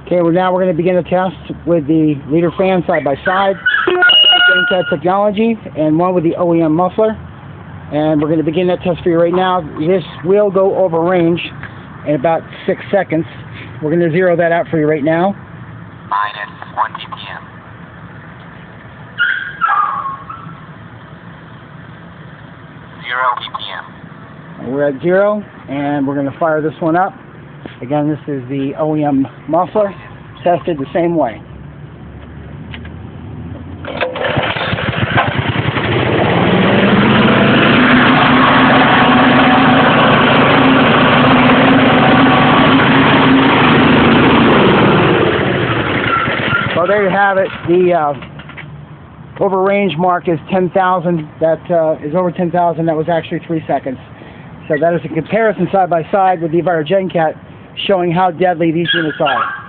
Okay, well now we're going to begin the test with the Leader fan side by side, GenCat technology, and one with the OEM muffler. And we're going to begin that test for you right now. This will go over range in about 6 seconds. We're going to zero that out for you right now. -1 ppm. 0 ppm. We're at 0, and we're going to fire this one up. Again, this is the OEM muffler, tested the same way. So there you have it. The over range mark is 10,000. That is over 10,000. That was actually 3 seconds. So that is a comparison side by side with the GenCat, showing how deadly these units are.